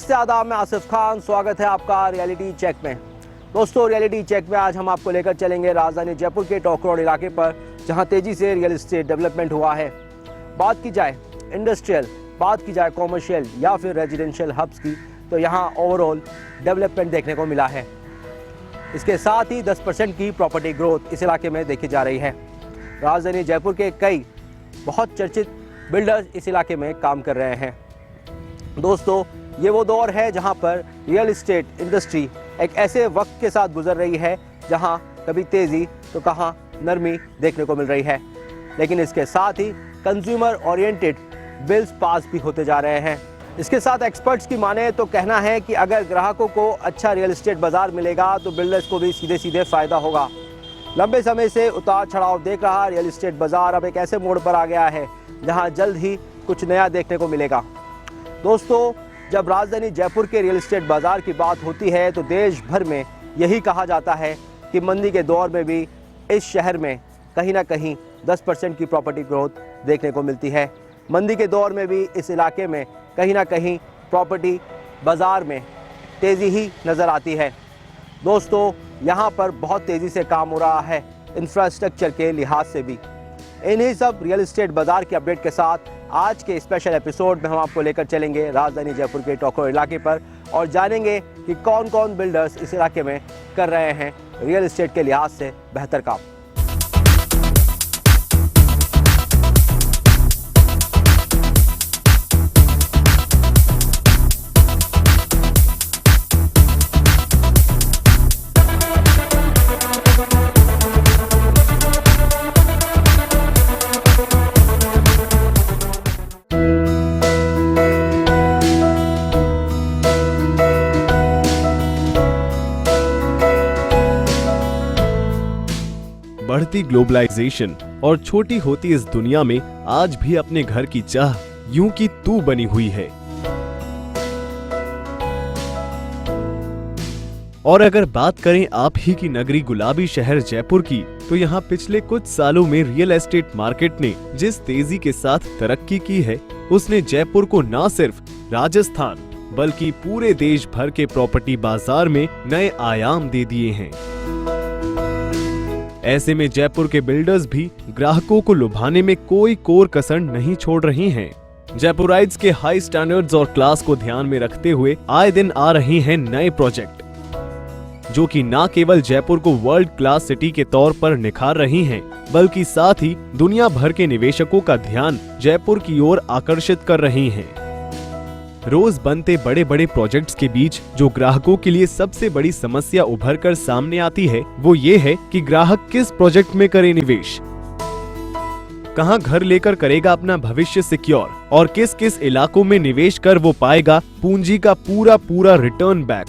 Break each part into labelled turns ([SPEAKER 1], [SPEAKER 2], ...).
[SPEAKER 1] नमस्ते आदाब, मैं आसिफ खान। स्वागत है आपका रियलिटी चेक में। दोस्तों, रियलिटी चेक में आज हम आपको लेकर चलेंगे राजधानी जयपुर के टॉक रोड इलाके पर, जहां तेजी से रियल एस्टेट डेवलपमेंट हुआ है। बात की जाए इंडस्ट्रियल, बात की जाए कॉमर्शियल या फिर रेजिडेंशियल हब्स की, तो यहां ओवरऑल डेवलपमेंट देखने को मिला है। इसके साथ ही 10% की प्रॉपर्टी ग्रोथ इस इलाके में देखी जा रही है। राजधानी जयपुर के कई बहुत चर्चित बिल्डर्स इस इलाके में काम कर रहे हैं। दोस्तों, ये वो दौर है जहां पर रियल एस्टेट इंडस्ट्री एक ऐसे वक्त के साथ गुजर रही है जहां कभी तेज़ी तो कहां नरमी देखने को मिल रही है, लेकिन इसके साथ ही कंज्यूमर ओरिएंटेड बिल्स पास भी होते जा रहे हैं। इसके साथ एक्सपर्ट्स की माने तो कहना है कि अगर ग्राहकों को अच्छा रियल एस्टेट बाजार मिलेगा तो बिल्डर्स को भी सीधे सीधे फ़ायदा होगा। लंबे समय से उतार चढ़ाव देख रहा रियल एस्टेट बाजार अब एक ऐसे मोड़ पर आ गया है जहां जल्द ही कुछ नया देखने को मिलेगा। दोस्तों, जब राजधानी जयपुर के रियल एस्टेट बाजार की बात होती है तो देश भर में यही कहा जाता है कि मंदी के दौर में भी इस शहर में कहीं ना कहीं 10% की प्रॉपर्टी ग्रोथ देखने को मिलती है। मंदी के दौर में भी इस इलाके में कहीं ना कहीं प्रॉपर्टी बाजार में तेज़ी ही नज़र आती है। दोस्तों, यहाँ पर बहुत तेज़ी से काम हो रहा है इंफ्रास्ट्रक्चर के लिहाज से भी। इन्हीं सब रियल एस्टेट बाजार के अपडेट के साथ आज के स्पेशल एपिसोड में हम आपको लेकर चलेंगे राजधानी जयपुर के टॉक रोड इलाके पर और जानेंगे कि कौन कौन बिल्डर्स इस इलाके में कर रहे हैं रियल एस्टेट के लिहाज से बेहतर काम।
[SPEAKER 2] बढ़ती ग्लोबलाइजेशन और छोटी होती इस दुनिया में आज भी अपने घर की चाह यूं की तू बनी हुई है। और अगर बात करें आप ही की नगरी गुलाबी शहर जयपुर की, तो यहाँ पिछले कुछ सालों में रियल एस्टेट मार्केट ने जिस तेजी के साथ तरक्की की है, उसने जयपुर को न सिर्फ राजस्थान बल्कि पूरे देश भर के प्रॉपर्टी बाजार में नए आयाम दे दिए हैं। ऐसे में जयपुर के बिल्डर्स भी ग्राहकों को लुभाने में कोई कोर कसर नहीं छोड़ रही हैं। जयपुराइट्स के हाई स्टैंडर्ड्स और क्लास को ध्यान में रखते हुए आए दिन आ रहे हैं नए प्रोजेक्ट, जो कि न केवल जयपुर को वर्ल्ड क्लास सिटी के तौर पर निखार रही हैं, बल्कि साथ ही दुनिया भर के निवेशकों का ध्यान जयपुर की ओर आकर्षित कर रही हैं। रोज बनते बड़े बड़े प्रोजेक्ट्स के बीच जो ग्राहकों के लिए सबसे बड़ी समस्या उभर कर सामने आती है, वो ये है कि ग्राहक किस प्रोजेक्ट में करे निवेश, कहां घर लेकर करेगा अपना भविष्य सिक्योर और किस किस इलाकों में निवेश कर वो पाएगा पूंजी का पूरा पूरा रिटर्न बैक।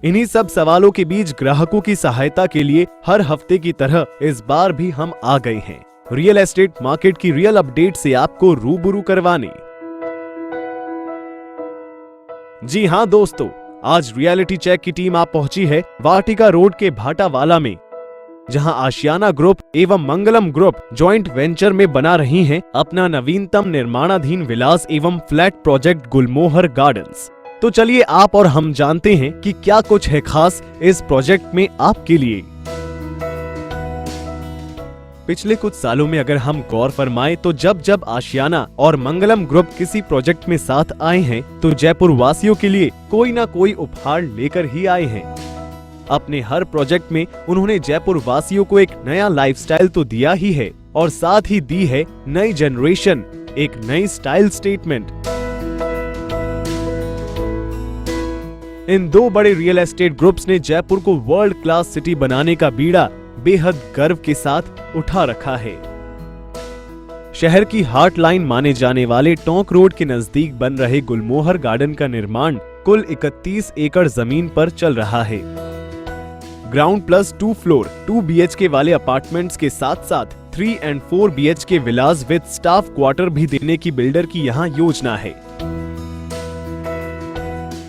[SPEAKER 2] इन्हीं सब सवालों के बीच ग्राहकों की सहायता के लिए हर हफ्ते की तरह इस बार भी हम आ गए हैं रियल एस्टेट मार्केट की रियल अपडेट से आपको रूबरू करवाने। जी हां दोस्तों, आज रियलिटी चेक की टीम आप पहुंची है वाटिका रोड के भाटावाला में, जहां आशियाना ग्रुप एवं मंगलम ग्रुप जॉइंट वेंचर में बना रही हैं अपना नवीनतम निर्माणाधीन विलास एवं फ्लैट प्रोजेक्ट गुलमोहर गार्डन्स। तो चलिए आप और हम जानते हैं कि क्या कुछ है खास इस प्रोजेक्ट में आपके लिए। पिछले कुछ सालों में अगर हम गौर फरमाएं तो जब जब आशियाना और मंगलम ग्रुप किसी प्रोजेक्ट में साथ आए हैं तो जयपुर वासियों के लिए कोई ना कोई उपहार लेकर ही आए हैं। अपने हर प्रोजेक्ट में उन्होंने जयपुर वासियों को एक नया लाइफस्टाइल तो दिया ही है और साथ ही दी है नई जनरेशन एक नई स्टाइल स्टेटमेंट। इन दो बड़े रियल एस्टेट ग्रुप्स ने जयपुर को वर्ल्ड क्लास सिटी बनाने का बीड़ा बेहद गर्व के साथ उठा रखा है। शहर की हार्ट लाइन माने जाने वाले टोंक रोड के नजदीक बन रहे गुलमोहर गार्डन का निर्माण कुल 31 एकड़ जमीन पर चल रहा है। ग्राउंड प्लस 2 फ्लोर 2 BHK वाले अपार्टमेंट्स के साथ साथ 3 और 4 BHK Vilas with staff quarter भी देने की बिल्डर की यहाँ योजना है।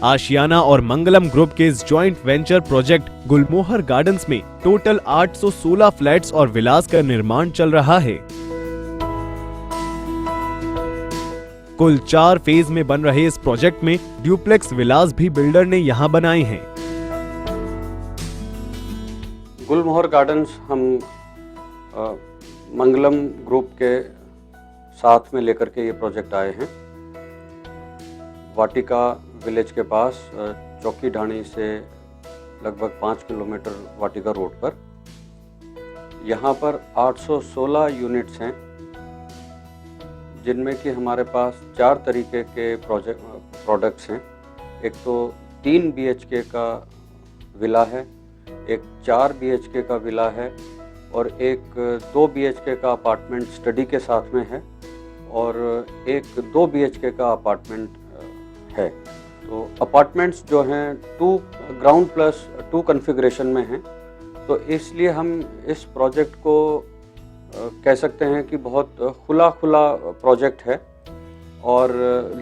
[SPEAKER 2] आशियाना और मंगलम ग्रुप के इस जॉइंट वेंचर प्रोजेक्ट गुलमोहर गार्डन्स में टोटल 816 फ्लैट्स और विलास का निर्माण चल रहा है। कुल 4 फेज में बन रहे इस प्रोजेक्ट में ड्यूप्लेक्स विलास भी बिल्डर ने यहाँ बनाए हैं।
[SPEAKER 3] गुलमोहर गार्डन्स हम मंगलम ग्रुप के साथ में लेकर के ये प्रोजेक्ट आए हैं। वाटिका विलेज के पास चौकी ढाणी से लगभग 5 किलोमीटर वाटिका रोड पर यहाँ पर 816 यूनिट्स हैं, जिनमें कि हमारे पास 4 तरीके के प्रोडक्ट्स हैं। एक तो 3 BHK का विला है, एक 4 BHK का विला है और एक 2 BHK का अपार्टमेंट स्टडी के साथ में है और एक 2 BHK का अपार्टमेंट है। तो अपार्टमेंट्स जो हैं 2 ग्राउंड प्लस 2 कॉन्फ़िगरेशन में हैं, तो इसलिए हम इस प्रोजेक्ट को कह सकते हैं कि बहुत खुला प्रोजेक्ट है और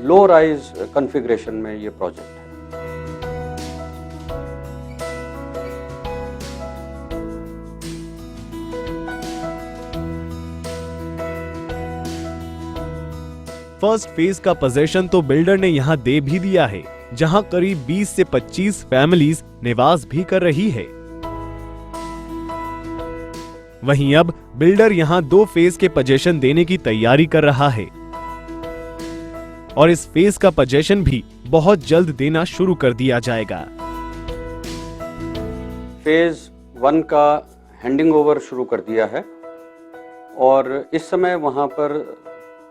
[SPEAKER 3] लो राइज कॉन्फ़िगरेशन में ये प्रोजेक्ट है।
[SPEAKER 2] फर्स्ट फेज का पोजीशन तो बिल्डर ने यहाँ दे भी दिया है, जहाँ करीब 20 से 25 फैमिलीज निवास भी कर रही है। वहीं अब बिल्डर यहाँ 2 फेज के पोजीशन देने की तैयारी कर रहा है और इस फेज का पोजीशन भी बहुत जल्द देना शुरू कर दिया जाएगा।
[SPEAKER 3] फेज 1 का हैंडिंग ओवर शुरू कर दिया है और इस समय वहाँ पर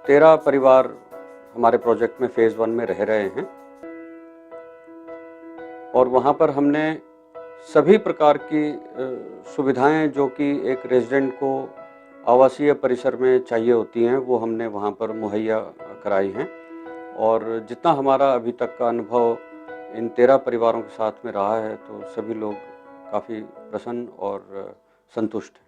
[SPEAKER 3] 13 परिवार हमारे प्रोजेक्ट में फेज 1 में रह रहे हैं और वहाँ पर हमने सभी प्रकार की सुविधाएं जो कि एक रेजिडेंट को आवासीय परिसर में चाहिए होती हैं, वो हमने वहाँ पर मुहैया कराई हैं। और जितना हमारा अभी तक का अनुभव इन 13 परिवारों के साथ में रहा है, तो सभी लोग काफ़ी प्रसन्न और संतुष्ट हैं।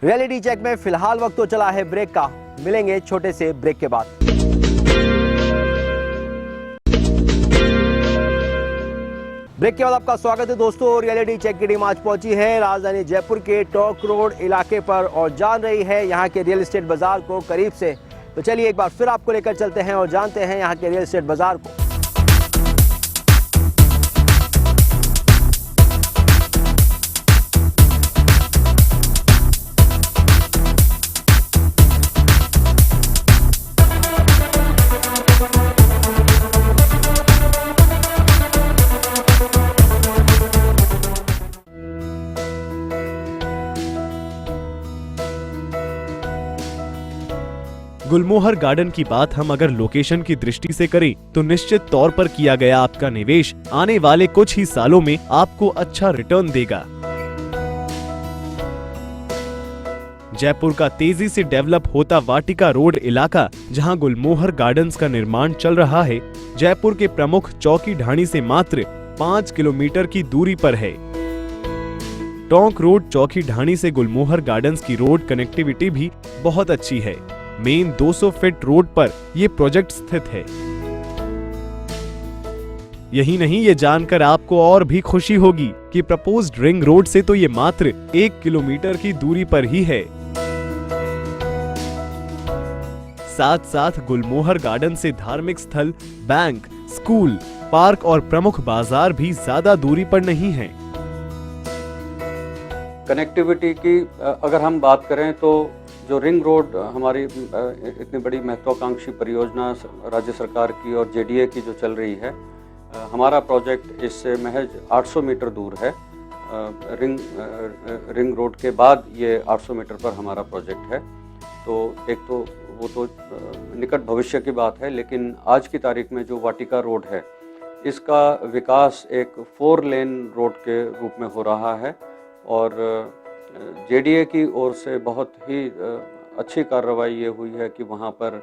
[SPEAKER 1] रियलिटी चेक में फिलहाल वक्त तो चला है ब्रेक का, मिलेंगे छोटे से ब्रेक के बाद। ब्रेक के बाद आपका स्वागत है दोस्तों। रियलिटी चेक की टीम आज पहुंची है राजधानी जयपुर के टॉक रोड इलाके पर और जान रही है यहां के रियल एस्टेट बाजार को करीब से। तो चलिए एक बार फिर आपको लेकर चलते हैं और जानते हैं यहां के रियल एस्टेट बाजार को।
[SPEAKER 2] गुलमोहर गार्डन की बात हम अगर लोकेशन की दृष्टि से करें तो निश्चित तौर पर किया गया आपका निवेश आने वाले कुछ ही सालों में आपको अच्छा रिटर्न देगा। जयपुर का तेजी से डेवलप होता वाटिका रोड इलाका, जहां गुलमोहर गार्डन्स का निर्माण चल रहा है, जयपुर के प्रमुख चौकी ढाणी से मात्र 5 किलोमीटर की दूरी पर है। टोंक रोड चौकी ढाणी से गुलमोहर गार्डन्स की रोड कनेक्टिविटी भी बहुत अच्छी है। मेन 200 फीट रोड पर ये प्रोजेक्ट स्थित है। यही नहीं, ये जानकर आपको और भी खुशी होगी कि प्रपोज्ड रिंग रोड से तो ये मात्र 1 किलोमीटर की दूरी पर ही है। साथ साथ गुलमोहर गार्डन से धार्मिक स्थल, बैंक, स्कूल, पार्क और प्रमुख बाजार भी ज्यादा दूरी पर नहीं है।
[SPEAKER 3] कनेक्टिविटी की अगर हम बात करें तो जो रिंग रोड हमारी इतनी बड़ी महत्वाकांक्षी परियोजना राज्य सरकार की और JDA की जो चल रही है, हमारा प्रोजेक्ट इससे महज 800 मीटर दूर है। रिंग रोड के बाद ये 800 मीटर पर हमारा प्रोजेक्ट है। तो एक तो वो तो निकट भविष्य की बात है, लेकिन आज की तारीख में जो वाटिका रोड है, इसका विकास एक 4 लेन रोड के रूप में हो रहा है और JDA की ओर से बहुत ही अच्छी कार्रवाई ये हुई है कि वहाँ पर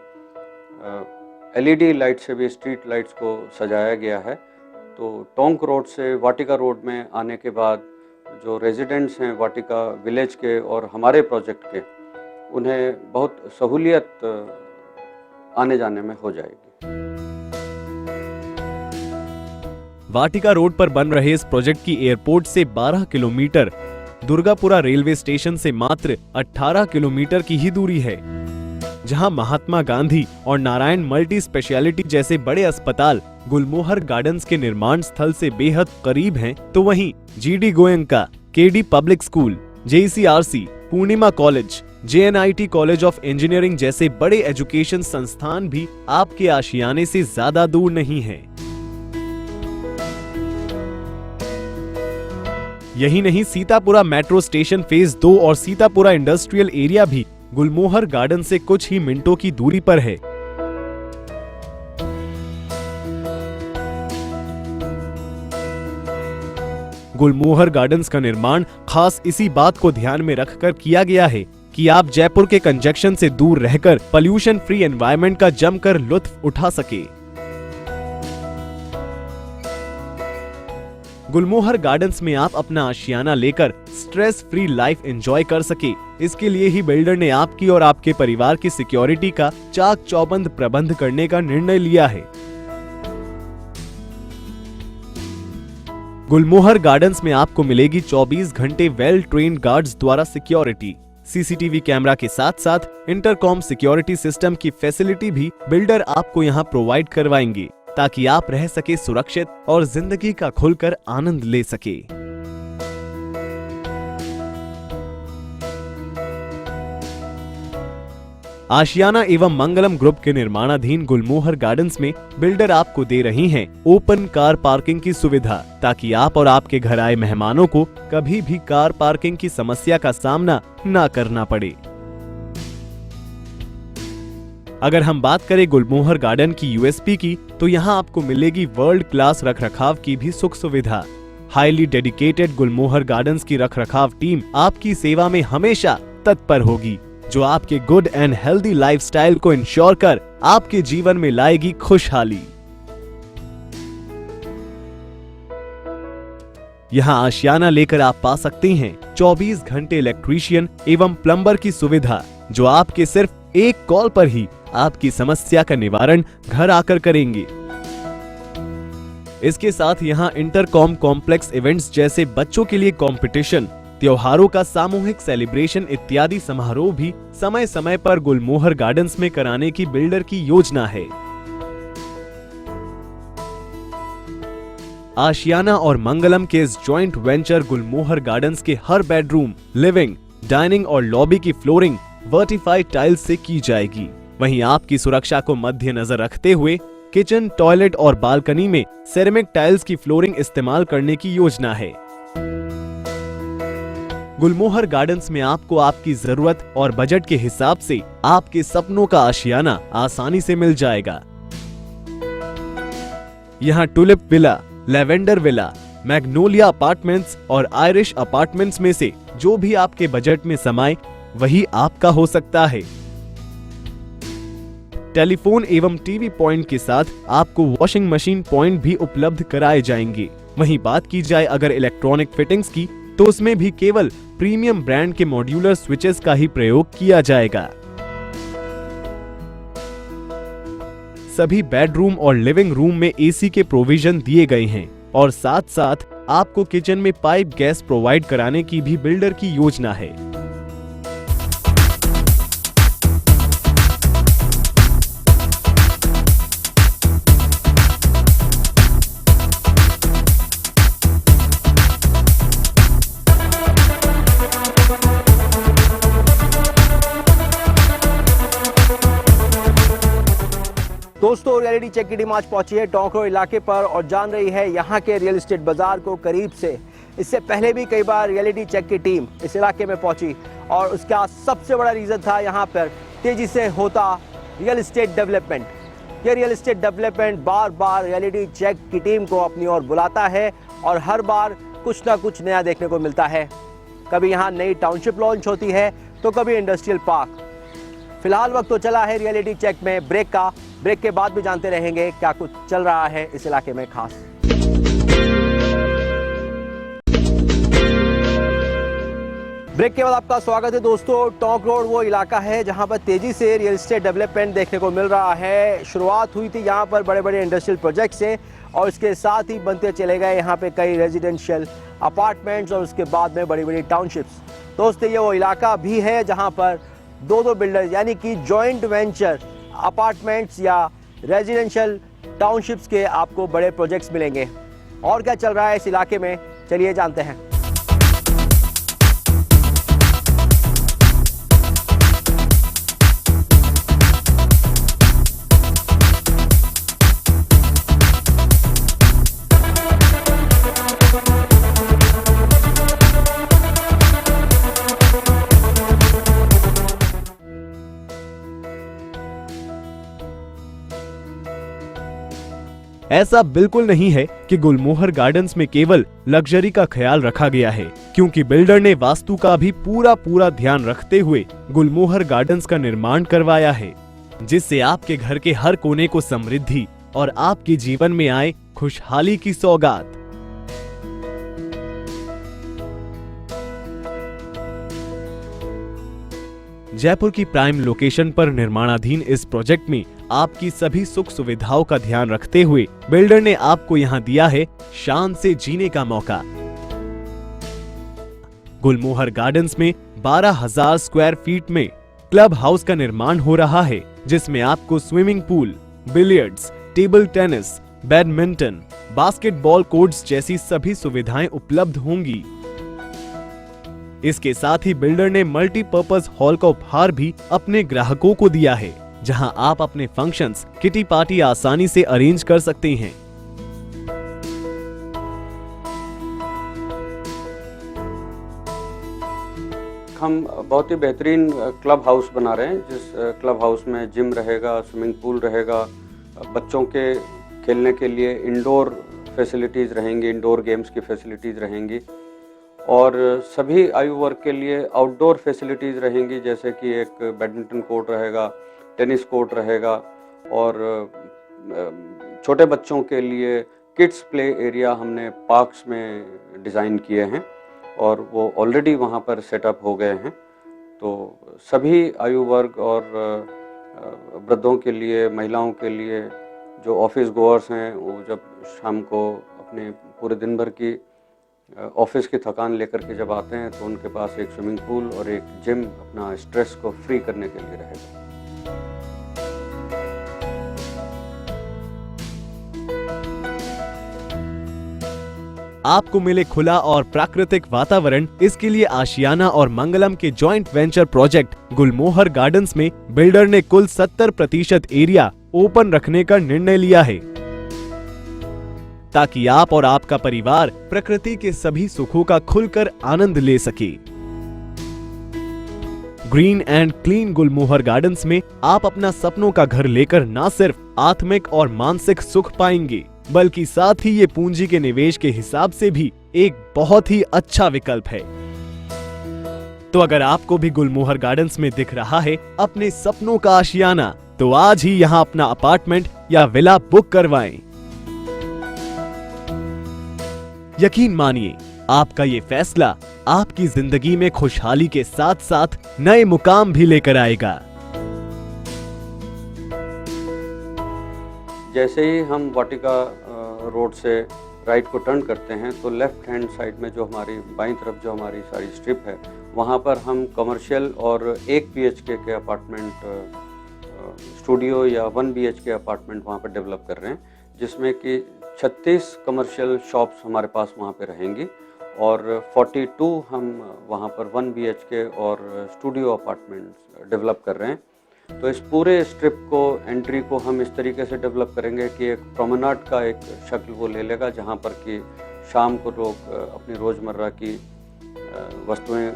[SPEAKER 3] LED लाइट से भी स्ट्रीट लाइट्स को सजाया गया है। तो टोंक रोड से वाटिका रोड में आने के बाद जो रेजिडेंट्स हैं वाटिका विलेज के और हमारे प्रोजेक्ट के, उन्हें बहुत सहूलियत आने जाने में हो जाएगी।
[SPEAKER 2] वाटिका रोड पर बन रहे इस प्रोजेक्ट की एयरपोर्ट से 12 किलोमीटर, दुर्गापुरा रेलवे स्टेशन से मात्र 18 किलोमीटर की ही दूरी है। जहां महात्मा गांधी और नारायण मल्टी स्पेशलिटी जैसे बड़े अस्पताल गुलमोहर गार्डन्स के निर्माण स्थल से बेहद करीब हैं, तो वहीं GD Goenka, KD public school, JECRC, Poornima college, JNIT college of engineering जैसे बड़े एजुकेशन संस्थान भी आपके आशियाने से ज्यादा दूर नहीं हैं। यही नहीं, सीतापुरा मेट्रो स्टेशन फेज 2 और सीतापुरा इंडस्ट्रियल एरिया भी गुलमोहर गार्डन से कुछ ही मिनटों की दूरी पर है। गुलमोहर गार्डन्स का निर्माण खास इसी बात को ध्यान में रखकर किया गया है कि आप जयपुर के कंजेक्शन से दूर रहकर पॉल्यूशन फ्री एनवायरनमेंट का जमकर लुत्फ उठा सके। गुलमोहर गार्डन्स में आप अपना आशियाना लेकर स्ट्रेस फ्री लाइफ एंजॉय कर सके, इसके लिए ही बिल्डर ने आपकी और आपके परिवार की सिक्योरिटी का चाक चौबंद प्रबंध करने का निर्णय लिया है। गुलमोहर गार्डन्स में आपको मिलेगी 24 घंटे वेल ट्रेन्ड गार्ड्स द्वारा सिक्योरिटी, सीसीटीवी कैमरा के साथ साथ इंटरकॉम सिक्योरिटी सिस्टम की फैसिलिटी भी बिल्डर आपको यहां प्रोवाइड करवाएंगे, ताकि आप रह सके सुरक्षित और जिंदगी का खुलकर आनंद ले सके। आशियाना एवं मंगलम ग्रुप के निर्माणाधीन गुलमोहर गार्डन्स में बिल्डर आपको दे रही हैं ओपन कार पार्किंग की सुविधा, ताकि आप और आपके घर आए मेहमानों को कभी भी कार पार्किंग की समस्या का सामना न करना पड़े। अगर हम बात करें गुलमोहर गार्डन की यूएसपी की, तो यहाँ आपको मिलेगी वर्ल्ड क्लास रखरखाव की भी सुख सुविधा। हाईली डेडिकेटेड गुलमोहर गार्डन्स की रखरखाव टीम आपकी सेवा में हमेशा तत्पर होगी, जो आपके गुड एंड हेल्दी लाइफस्टाइल को इंश्योर कर आपके जीवन में लाएगी खुशहाली। यहाँ आशियाना लेकर आप पा सकते हैं 24 घंटे इलेक्ट्रीशियन एवं प्लम्बर की सुविधा, जो आपके सिर्फ एक कॉल पर ही आपकी समस्या का निवारण घर आकर करेंगे। इसके साथ यहाँ इंटरकॉम कॉम्प्लेक्स इवेंट्स जैसे बच्चों के लिए कंपटीशन, त्योहारों का सामूहिक सेलिब्रेशन इत्यादि समारोह भी समय समय पर गुलमोहर गार्डन्स में कराने की बिल्डर की योजना है। आशियाना और मंगलम के इस जॉइंट वेंचर गुलमोहर गार्डन्स के हर बेडरूम, लिविंग, डाइनिंग और लॉबी की फ्लोरिंग वर्टिफाइड टाइल्स से की जाएगी। वहीं आपकी सुरक्षा को मद्देनजर रखते हुए किचन, टॉयलेट और बालकनी में सेरेमिक टाइल्स की फ्लोरिंग इस्तेमाल करने की योजना है। गुलमोहर गार्डन्स में आपको आपकी जरूरत और बजट के हिसाब से आपके सपनों का आशियाना आसानी से मिल जाएगा। यहाँ tulip villa, lavender villa, Magnolia apartments और आयरिश अपार्टमेंट्स में से जो भी आपके बजट में समाये वही आपका हो सकता है। टेलीफोन एवं टीवी पॉइंट के साथ आपको वॉशिंग मशीन पॉइंट भी उपलब्ध कराए जाएंगे। वहीं बात की जाए अगर इलेक्ट्रॉनिक फिटिंग्स की, तो उसमें भी केवल प्रीमियम ब्रांड के मॉड्यूलर स्विचेस का ही प्रयोग किया जाएगा। सभी बेडरूम और लिविंग रूम में एसी के प्रोविजन दिए गए हैं और साथ साथ आपको किचन में पाइप गैस प्रोवाइड कराने की भी बिल्डर की योजना है।
[SPEAKER 1] दोस्तों, रियलिटी चेक की टीम आज पहुंची है टोंकरो इलाके पर और जान रही है यहाँ के रियल एस्टेट बाजार को करीब से। इससे पहले भी कई बार रियलिटी चेक की टीम इस इलाके में पहुंची और उसका सबसे बड़ा रीज़न था यहाँ पर तेजी से होता रियल एस्टेट डेवलपमेंट। ये रियल एस्टेट डेवलपमेंट बार बार रियलिटी चेक की टीम को अपनी ओर बुलाता है और हर बार कुछ ना कुछ नया देखने को मिलता है। कभी यहाँ नई टाउनशिप लॉन्च होती है तो कभी इंडस्ट्रियल पार्क। फिलहाल वक्त तो चला है रियलिटी चेक में ब्रेक का। ब्रेक के बाद भी जानते रहेंगे क्या कुछ चल रहा है इस इलाके में खास। ब्रेक के बाद आपका स्वागत है दोस्तों। टोंक रोड वो इलाका है जहां पर तेजी से रियल एस्टेट डेवलपमेंट देखने को मिल रहा है। शुरुआत हुई थी यहाँ पर बड़े बड़े इंडस्ट्रियल प्रोजेक्ट्स हैं और इसके साथ ही बनते चले गए यहाँ पे कई रेजिडेंशियल अपार्टमेंट्स और उसके बाद में बड़ी बड़ी टाउनशिप्स। दोस्तों ये वो इलाका भी है जहाँ पर दो बिल्डर्स यानी कि जॉइंट वेंचर अपार्टमेंट्स या रेजिडेंशियल टाउनशिप्स के आपको बड़े प्रोजेक्ट्स मिलेंगे। और क्या चल रहा है इस इलाके में, चलिए जानते हैं।
[SPEAKER 2] ऐसा बिल्कुल नहीं है कि गुलमोहर गार्डन्स में केवल लग्जरी का ख्याल रखा गया है, क्योंकि बिल्डर ने वास्तु का भी पूरा ध्यान रखते हुए गुलमोहर गार्डन्स का निर्माण करवाया है, जिससे आपके घर के हर कोने को समृद्धि और आपके जीवन में आए खुशहाली की सौगात। जयपुर की प्राइम लोकेशन पर निर्माणाधीन इस प्रोजेक्ट में आपकी सभी सुख सुविधाओं का ध्यान रखते हुए बिल्डर ने आपको यहां दिया है शान से जीने का मौका। गुलमोहर गार्डन्स में 12,000 स्क्वायर फीट में क्लब हाउस का निर्माण हो रहा है, जिसमें आपको swimming pool, billiards, table tennis, badminton, basketball courts जैसी सभी सुविधाएं उपलब्ध होंगी। इसके साथ ही बिल्डर ने मल्टीपर्पज हॉल का उपहार भी अपने ग्राहकों को दिया है, जहां आप अपने फंक्शंस, किटी पार्टी आसानी से अरेंज कर सकते हैं।
[SPEAKER 3] हम बहुत ही बेहतरीन क्लब हाउस बना रहे हैं, जिस क्लब हाउस में जिम रहेगा, स्विमिंग पूल रहेगा, बच्चों के खेलने के लिए इंडोर फैसिलिटीज़ रहेंगी, इंडोर गेम्स की फैसिलिटीज़ रहेंगी और सभी आयु वर्ग के लिए आउटडोर फैसिलिटीज़ रहेंगी, जैसे कि एक बैडमिंटन कोर्ट रहेगा, टेनिस कोर्ट रहेगा और छोटे बच्चों के लिए किड्स प्ले एरिया हमने पार्क्स में डिज़ाइन किए हैं और वो ऑलरेडी वहाँ पर सेटअप हो गए हैं। तो सभी आयु वर्ग और वृद्धों के लिए, महिलाओं के लिए, जो ऑफिस गोअर्स हैं, वो जब शाम को अपने पूरे दिन भर की ऑफिस की थकान लेकर के जब आते हैं तो उनके पास एक स्विमिंग पूल और एक जिम अपना स्ट्रेस को फ्री करने के लिए रहेगा।
[SPEAKER 2] आपको मिले खुला और प्राकृतिक वातावरण, इसके लिए आशियाना और मंगलम के जॉइंट वेंचर प्रोजेक्ट गुलमोहर गार्डन्स में बिल्डर ने कुल 70% एरिया ओपन रखने का निर्णय लिया है, ताकि आप और आपका परिवार प्रकृति के सभी सुखों का खुलकर आनंद ले सके। Green and clean Gulmohar gardens में आप अपना सपनों का घर लेकर न सिर्फ आत्मिक और मानसिक सुख पाएंगे, बल्कि साथ ही ये पूंजी के निवेश के हिसाब से भी एक बहुत ही अच्छा विकल्प है। तो अगर आपको भी गुलमोहर गार्डन्स में दिख रहा है अपने सपनों का आशियाना, तो आज ही यहाँ अपना अपार्टमेंट या विला बुक करवाएं। यकीन मानिए, आपका ये फैसला आपकी जिंदगी में खुशहाली के साथ साथ नए मुकाम भी लेकर आएगा।
[SPEAKER 3] जैसे ही हम वाटिका रोड से राइट को टर्न करते हैं तो लेफ्ट हैंड साइड में जो हमारी बाईं तरफ जो हमारी सारी स्ट्रिप है, वहाँ पर हम कमर्शियल और 1 BHK के अपार्टमेंट स्टूडियो या 1 BHK अपार्टमेंट वहाँ पर डेवलप कर रहे हैं, जिसमें कि 36 कमर्शियल शॉप्स हमारे पास वहाँ पे रहेंगी और 42 हम वहाँ पर 1 BHK और स्टूडियो अपार्टमेंट्स डेवलप कर रहे हैं। तो इस पूरे स्ट्रिप को, एंट्री को हम इस तरीके से डेवलप करेंगे कि एक प्रोमेनाड का एक शक्ल वो ले लेगा, जहाँ पर कि शाम को लोग अपनी रोज़मर्रा की वस्तुएं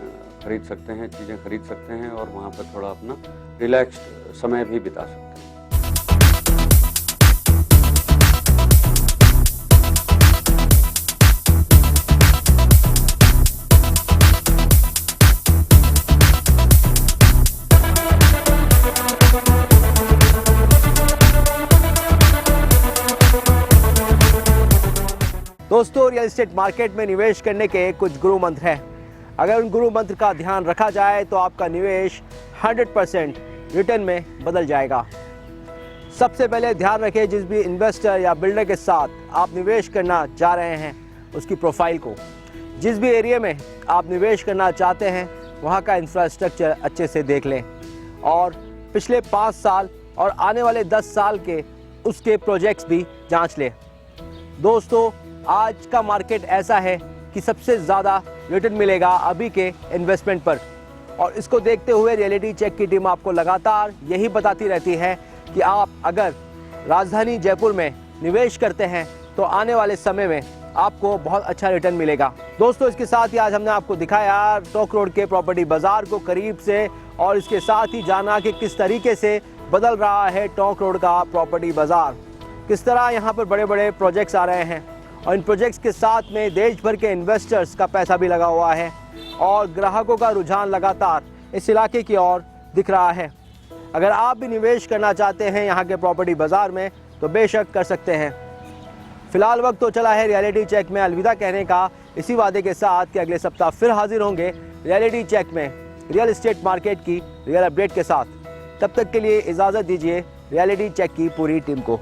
[SPEAKER 3] खरीद सकते हैं, चीज़ें खरीद सकते हैं और वहाँ पर थोड़ा अपना रिलैक्स्ड समय भी बिता सकते हैं।
[SPEAKER 1] दोस्तों, रियल एस्टेट मार्केट में निवेश करने के कुछ गुरु मंत्र हैं। अगर उन गुरु मंत्र का ध्यान रखा जाए तो आपका निवेश 100% रिटर्न में बदल जाएगा। सबसे पहले ध्यान रखें जिस भी इन्वेस्टर या बिल्डर के साथ आप निवेश करना चाह रहे हैं उसकी प्रोफाइल को। जिस भी एरिया में आप निवेश करना चाहते हैं वहाँ का इंफ्रास्ट्रक्चर अच्छे से देख लें और पिछले 5 साल और आने वाले 10 साल के उसके प्रोजेक्ट्स भी जांच लें। दोस्तों, आज का मार्केट ऐसा है कि सबसे ज़्यादा रिटर्न मिलेगा अभी के इन्वेस्टमेंट पर, और इसको देखते हुए रियलिटी चेक की टीम आपको लगातार यही बताती रहती है कि आप अगर राजधानी जयपुर में निवेश करते हैं तो आने वाले समय में आपको बहुत अच्छा रिटर्न मिलेगा। दोस्तों, इसके साथ ही आज हमने आपको दिखाया टोंक रोड के प्रॉपर्टी बाजार को करीब से, और इसके साथ ही जाना कि किस तरीके से बदल रहा है टोंक रोड का प्रॉपर्टी बाजार, किस तरह यहाँ पर बड़े बड़े प्रोजेक्ट्स आ रहे हैं और इन प्रोजेक्ट्स के साथ में देश भर के इन्वेस्टर्स का पैसा भी लगा हुआ है और ग्राहकों का रुझान लगातार इस इलाके की ओर दिख रहा है। अगर आप भी निवेश करना चाहते हैं यहाँ के प्रॉपर्टी बाजार में तो बेशक कर सकते हैं। फिलहाल वक्त तो चला है रियलिटी चेक में अलविदा कहने का, इसी वादे के साथ कि अगले सप्ताह फिर हाजिर होंगे रियलिटी चेक में रियल एस्टेट मार्केट की रियल अपडेट के साथ। तब तक के लिए इजाज़त दीजिए रियलिटी चेक की पूरी टीम को।